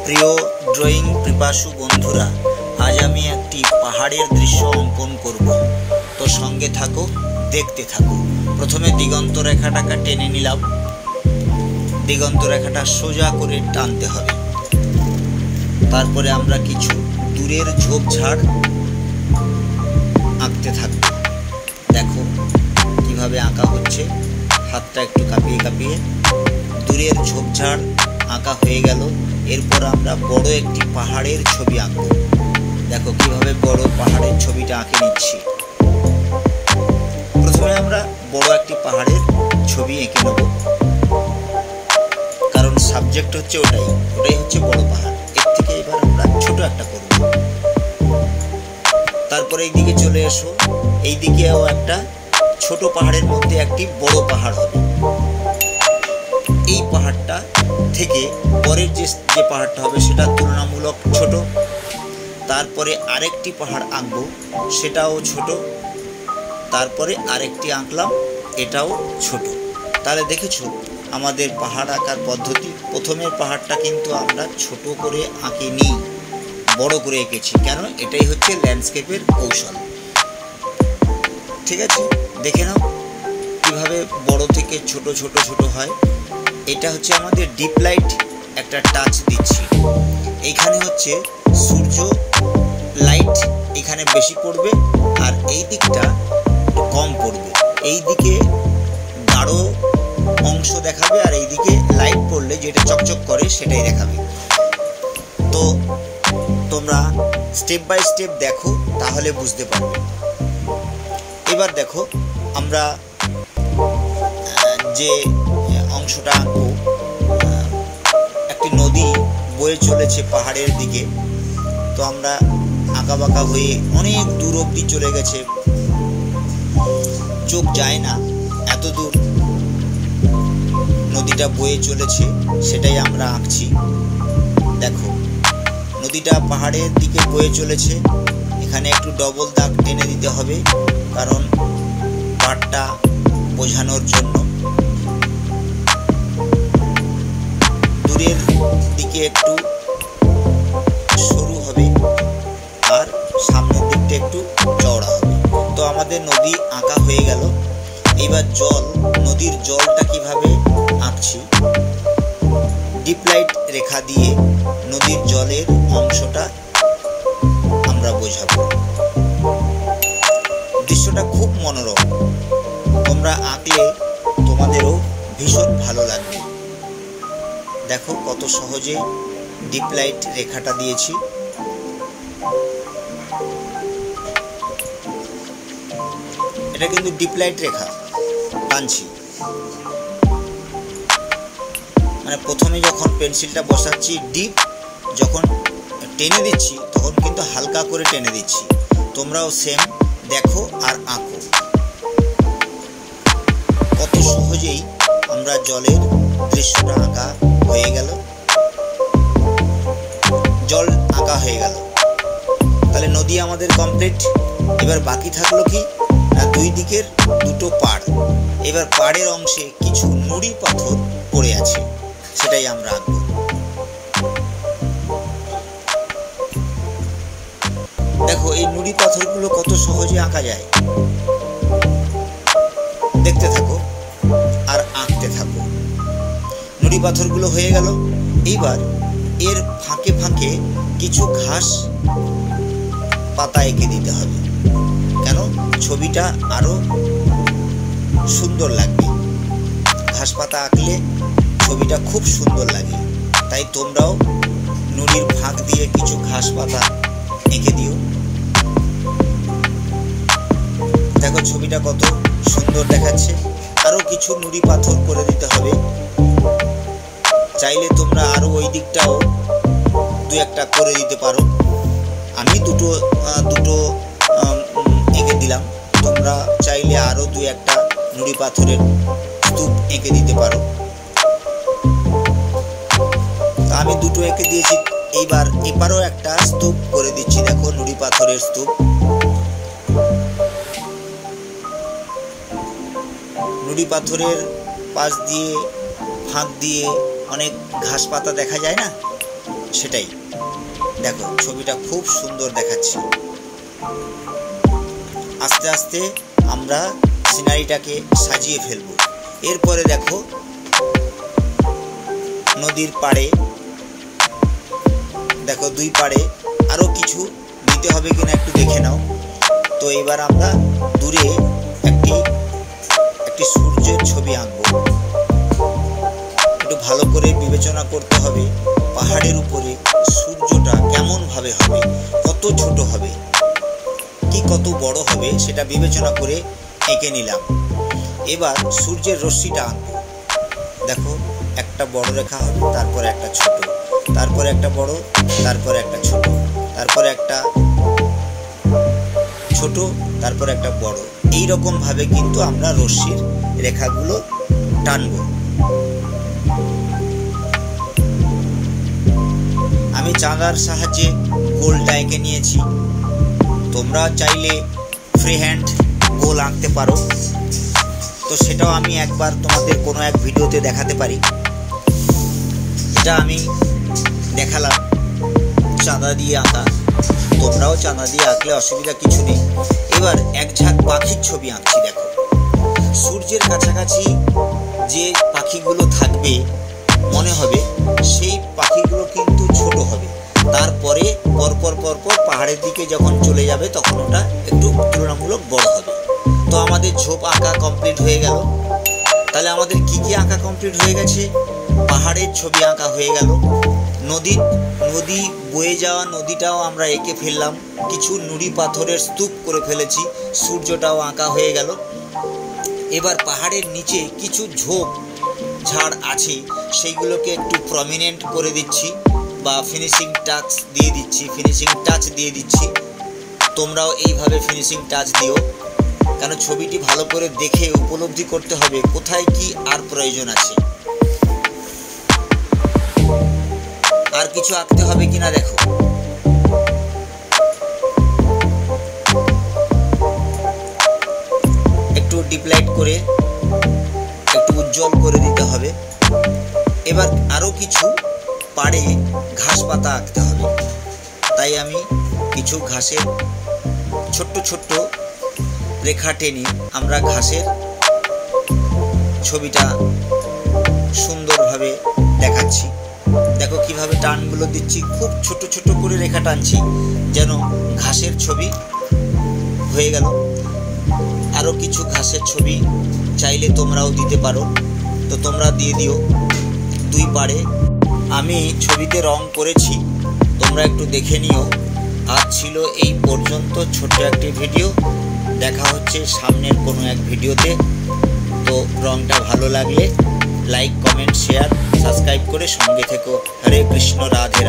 প্রিয় ড্রয়িং পিপাসু বন্ধুরা, আজ আমি একটি পাহাড়ের দৃশ্য অঙ্কন করব। তো সঙ্গে থাকো, দেখতে থাকো। প্রথমে দিগন্ত রেখাটাকে টেনে নিলাম। দিগন্ত রেখাটা সোজা করে টানতে হবে। তারপরে আমরা কিছু দূরের ঝোপঝাড় আঁকতে থাকবো। দেখো কিভাবে আঁকা হচ্ছে। হাতটা একটু কাঁপিয়ে কাঁপিয়ে দূরের ঝোপঝাড় আঁকা হয়ে গেল। এরপর আমরা বড় একটি পাহাড়ের ছবি আঁকব। দেখো কিভাবে বড় পাহাড়ের ছবিটা আঁকে নিচ্ছি। প্রথমে আমরা বড় একটি পাহাড়ের ছবি এঁকে নেব, কারণ সাবজেক্ট হচ্ছে ওটাই হচ্ছে বড় পাহাড়। এর থেকে এবার আমরা ছোট একটা করব। তারপরে এই দিকে চলে এসো। এই দিকেও একটা ছোট পাহাড়ের মধ্যে একটি বড় পাহাড় হবে। এই পাহাড়টা থেকে পরের যে পাহাড়টা হবে সেটা তুলনামূলক ছোট। তারপরে আরেকটি পাহাড় আঁকবো, সেটাও ছোট। তারপরে আরেকটি আঁকলাম, এটাও ছোট। তাহলে দেখেছো আমাদের পাহাড় আঁকার পদ্ধতি। প্রথমের পাহাড়টা কিন্তু আমরা ছোট করে আঁকিনি, বড় করে এঁকেছি। কেন? এটাই হচ্ছে ল্যান্ডস্কেপের কৌশল। ঠিক আছে, দেখে নাও কিভাবে বড় থেকে ছোট ছোট ছোট হয়। এটা হচ্ছে আমাদের ডিপ লাইট একটা টাচ দিচ্ছি। এইখানে হচ্ছে সূর্য লাইট এখানে বেশি পড়বে, আর এই দিকটা কম পড়বে। এই দিকে গাঢ় অংশ দেখাবে, আর এই দিকে লাইট পড়লে যেটা চকচক করে সেটাই দেখাবে। তো তোমরা স্টেপ বাই স্টেপ দেখো, তাহলে বুঝতে পারবে। এবার দেখো আমরা যে অংশটা আঁকবো, একটি নদী বয়ে চলেছে পাহাড়ের দিকে। তো আমরা আঁকা বাঁকা হয়ে অনেক দূর অবধি চলে গেছে, চোখ যায় না এত দূর নদীটা বয়ে চলেছে, সেটাই আমরা আঁকছি। দেখো নদীটা পাহাড়ের দিকে বয়ে চলেছে। এখানে একটু ডবল দাগ টেনে দিতে হবে, কারণ পাড়টা বোঝানোর জন্য। দূরের দিকে একটু সরু হবে, আর সামনের দিকটা একটু চওড়া হবে। তো আমাদের নদী আঁকা হয়ে গেল। এবার নদীর জলটা কিভাবে আঁকছি, ডিপ লাইট রেখা দিয়ে নদীর জলের অংশটা আমরা বোঝাবো। দৃশ্যটা খুব মনোরম। তোমরা আঁকলে তোমাদেরও ভীষণ ভালো লাগবে। দেখো কত সহজে ডিপ লাইট রেখাটা দিয়েছি। এটা কিন্তু ডিপ লাইট রেখা টানছি। মানে প্রথমে যখন পেন্সিলটা বসাচ্ছি ডিপ, যখন টেনে দিচ্ছি তখন কিন্তু হালকা করে টেনে দিচ্ছি। তোমরাও সেম দেখো আর আঁকো। কত সহজেই আমরা জলের দৃশ্যটা আঁকা হয়ে গেল। জল আঁকা হয়ে গেল। তাহলে নদী আমাদের কমপ্লিট। এবার বাকি থাকলো কি না, দুই দিকের দুটো পাড়। এবার পাড়ের অংশে কিছু নুড়ি পাথর পড়ে আছে, সেটাই আমরা আঁকবো। দেখো এই নুড়ি পাথরগুলো কত সহজে আঁকা যায়। দেখতে থাকো আর আঁকতে থাকো। নুড়ি পাথরগুলো হয়ে গেল। এইবার এর ফাঁকে ফাঁকে কিছু ঘাস পাতা এঁকে দিতে হবে। কেন? ছবিটা আরো সুন্দর লাগবে। ঘাস পাতা আঁকলে ছবিটা খুব সুন্দর লাগে। তাই তোমরাও নুড়ির ফাঁক দিয়ে কিছু ঘাস পাতা এঁকে দিও। দেখো ছবিটা কত সুন্দর দেখাচ্ছে। আরো কিছু নুড়ি পাথর করে দিতে হবে। চাইলে তোমরা আরো ওই দিকটাও দু একটা করে দিতে পারো। আমি দুটো এঁকে দিলাম। তোমরা চাইলে আরো দু একটা নুড়ি পাথরের স্তূপ এঁকে দিতে পারো। আমি দুটো এঁকে দিয়েছি। এইবার এপারও একটা স্তূপ করে দিচ্ছি। দেখো নুড়ি পাথরের স্তূপ। নুড়ি পাথরের পাশ দিয়ে ফাঁক দিয়ে অনেক ঘাস পাতা দেখা যায় না, সেটাই। দেখো ছবিটা খুব সুন্দর দেখাচ্ছে। আস্তে আস্তে আমরা সিনারিটাকে সাজিয়ে ফেলবো। এরপরে দেখো নদীর পাড়ে, দেখো দুই পাড়ে আরও কিছু দিতে হবে কিনা একটু দেখে নাও। তো এবার আমরা দূরে একটি সূর্যের ছবি আঁকবো। একটু ভালো করে বিবেচনা করতে হবে পাহাড়ের উপরে সূর্যটা কেমন ভাবে হবে, কত ছোট হবে কি কত বড় হবে সেটা বিবেচনা করে এঁকে নিলাম। এবার সূর্যের রশ্মিটা আঁকবো। দেখো একটা বড় রেখা হবে, তারপরে একটা ছোট, তারপরে একটা বড়, তারপরে একটা ছোট, তারপরে একটা ছোট, তারপরে একটা বড়। এই রকম ভাবে কিন্তু আমরা রশ্মির রেখাগুলো টানবো। আমি চাঁদার সাহায্যে গোলটা এঁকে নিয়েছি। তোমরা চাইলে ফ্রি হ্যান্ড গোল আঁকতে পারো, তো সেটাও আমি একবার তোমাদের কোনো এক ভিডিওতে দেখাতে পারি। এটা আমি দেখালাম চাঁদা দিয়ে আঁকা, তোমরাও চাঁদা দিয়ে আঁকলে অসুবিধা কিছু নেই। এবার এক ঝাঁক পাখির ছবি আঁকছি। দেখো সূর্যের কাছাকাছি যে পাখিগুলো থাকবে মনে হবে সেই পাখিগুলো কিন্তু ছোট হবে, তারপরে পরপর পরপর পাহাড়ের দিকে যখন চলে যাবে তখন ওটা একটু তুলনামূলক বড় হবে। তো আমাদের ঝোপ আঁকা কমপ্লিট হয়ে গেল। তাহলে আমাদের কি কি আঁকা কমপ্লিট হয়ে গেছে? পাহাড়ের ছবি আঁকা হয়ে গেল, নদী বয়ে যাওয়া নদীটাও আমরা এঁকে ফেললাম, কিছু নুড়ি পাথরের স্তূপ করে ফেলেছি, সূর্যটাও আঁকা হয়ে গেল। এবার পাহাড়ের নিচে কিছু ঝোপ ঝাড় আছে সেইগুলোকে একটু প্রমিনেন্ট করে দিচ্ছি বা ফিনিশিং টাচ দিয়ে দিচ্ছি। তোমরাও এইভাবে ফিনিশিং টাচ দিও, কারণ ছবিটি ভালো করে দেখে উপলব্ধি করতে হবে কোথায় কি আর প্রয়োজন আছে। আর কিছু আঁকতে হবে কিনা দেখো। একটু ডিপ লাইট করে একটু উজ্জ্বল করে দিতে হবে। এবার আরও কিছু পাড়ে ঘাস পাতা আঁকতে হবে, তাই আমি কিছু ঘাসের ছোট্ট ছোট্ট রেখা টেনে আমরা ঘাসের ছবিটা সুন্দরভাবে দেখাচ্ছি। দেখো কিভাবে টানগুলো দিচ্ছি, খুব ছোট ছোট করে রেখা টানছি যেন ঘাসের ছবি হয়ে গেল। আরও কিছু ঘাসের ছবি চাইলে তোমরাও দিতে পারো, তো তোমরা দিয়ে দিও দুই পাড়ে। আমি ছবিতে রং করেছি, তোমরা একটু দেখে নিও। আজ ছিল এই পর্যন্ত ছোট্ট একটি ভিডিও, দেখা হচ্ছে সামনের কোনো এক ভিডিওতে। তো রংটা ভালো লাগলে লাইক, কমেন্ট, শেয়ার, সাবস্ক্রাইব করে সঙ্গে থেকো। হরে কৃষ্ণ, রাধে রাধে।